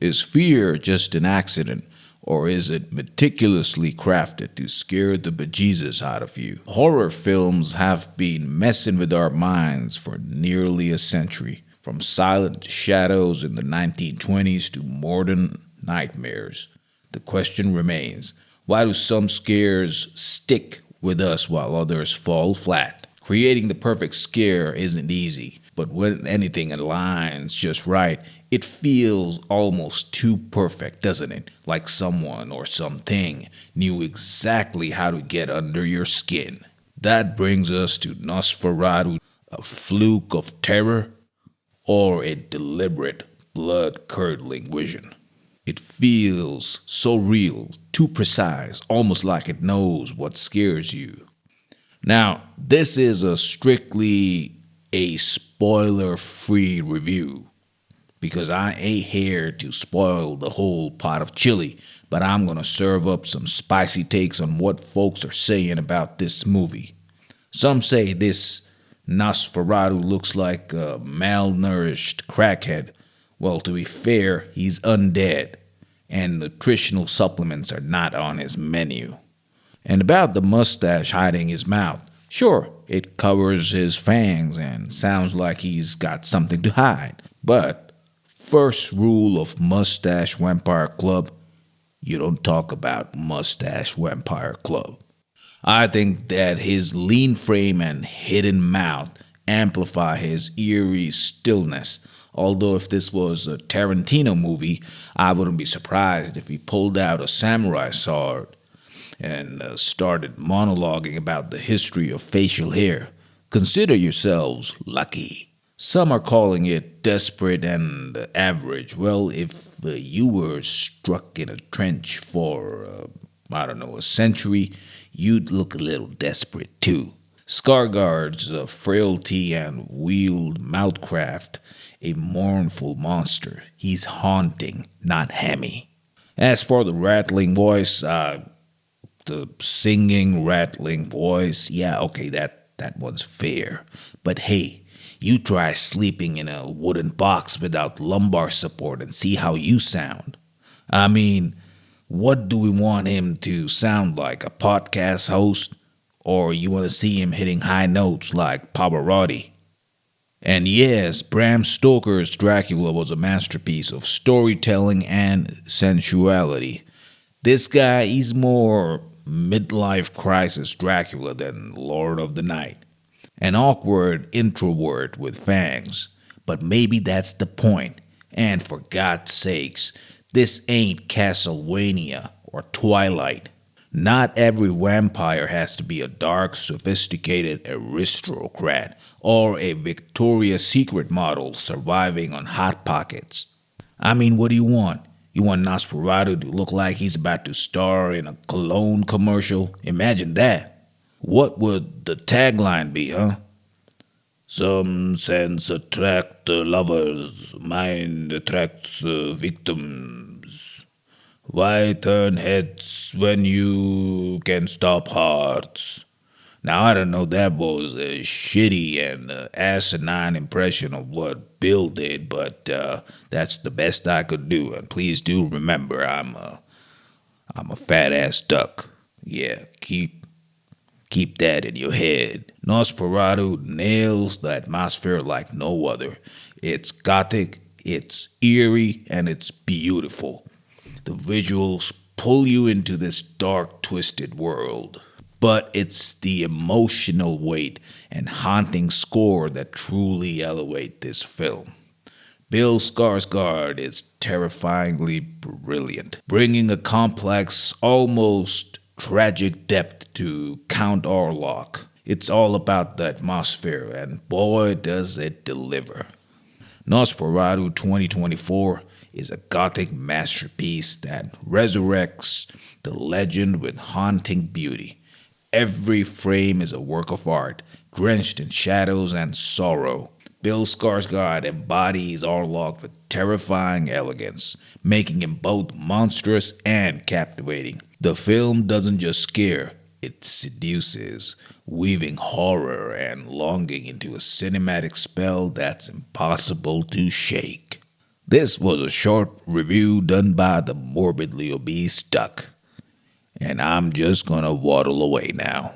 Is fear just an accident, or is it meticulously crafted to scare the bejesus out of you? Horror films have been messing with our minds for nearly a century, from silent shadows in the 1920s to modern nightmares. The question remains, why do some scares stick with us while others fall flat? Creating the perfect scare isn't easy, but when anything aligns just right, it feels almost too perfect, doesn't it? Like someone or something knew exactly how to get under your skin. That brings us to Nosferatu, a fluke of terror or a deliberate, blood curdling vision. It feels so real, too precise, almost like it knows what scares you. Now, this is a strictly a spoiler free review because I ain't here to spoil the whole pot of chili, but I'm going to serve up some spicy takes on what folks are saying about this movie. Some say this Nosferatu looks like a malnourished crackhead. Well, to be fair, he's undead, and nutritional supplements are not on his menu. And about the mustache hiding his mouth, sure, it covers his fangs and sounds like he's got something to hide. But first rule of Mustache Vampire Club, you don't talk about Mustache Vampire Club. I think that his lean frame and hidden mouth amplify his eerie stillness. Although if this was a Tarantino movie, I wouldn't be surprised if he pulled out a samurai sword and started monologuing about the history of facial hair. Consider yourselves lucky. Some are calling it desperate and average. Well, if you were struck in a trench for, I don't know, a century, you'd look a little desperate too. Skarsgård's frailty and wheeled mouthcraft, a mournful monster. He's haunting, not hammy. As for the rattling voice, the singing, rattling voice, yeah, okay, that one's fair. But hey, you try sleeping in a wooden box without lumbar support and see how you sound. I mean, what do we want him to sound like? A podcast host? Or you want to see him hitting high notes like Pavarotti? And yes, Bram Stoker's Dracula was a masterpiece of storytelling and sensuality. This guy, he's more midlife crisis Dracula than Lord of the Night. An awkward introvert with fangs. But maybe that's the point. And for God's sakes, this ain't Castlevania or Twilight. Not every vampire has to be a dark, sophisticated aristocrat or a Victoria's Secret model surviving on Hot Pockets. I mean, what do you want? You want Nosferatu to look like he's about to star in a cologne commercial? Imagine that. What would the tagline be, huh? Some sense attract lovers, mind attracts victims. Why turn heads when you can stop hearts? Now, I don't know, that was a shitty and asinine impression of what Bill did, but that's the best I could do. And please do remember, I'm a fat ass duck. Yeah, keep that in your head. Nosferatu nails the atmosphere like no other. It's gothic, it's eerie, and it's beautiful. The visuals pull you into this dark, twisted world. But it's the emotional weight and haunting score that truly elevate this film. Bill Skarsgård is terrifyingly brilliant, bringing a complex, almost tragic depth to Count Orlok. It's all about the atmosphere, and boy does it deliver. Nosferatu 2024 is a gothic masterpiece that resurrects the legend with haunting beauty. Every frame is a work of art, drenched in shadows and sorrow. Bill Skarsgård embodies Orlok with terrifying elegance, making him both monstrous and captivating. The film doesn't just scare, it seduces, weaving horror and longing into a cinematic spell that's impossible to shake. This was a short review done by the morbidly obese duck, and I'm just gonna waddle away now.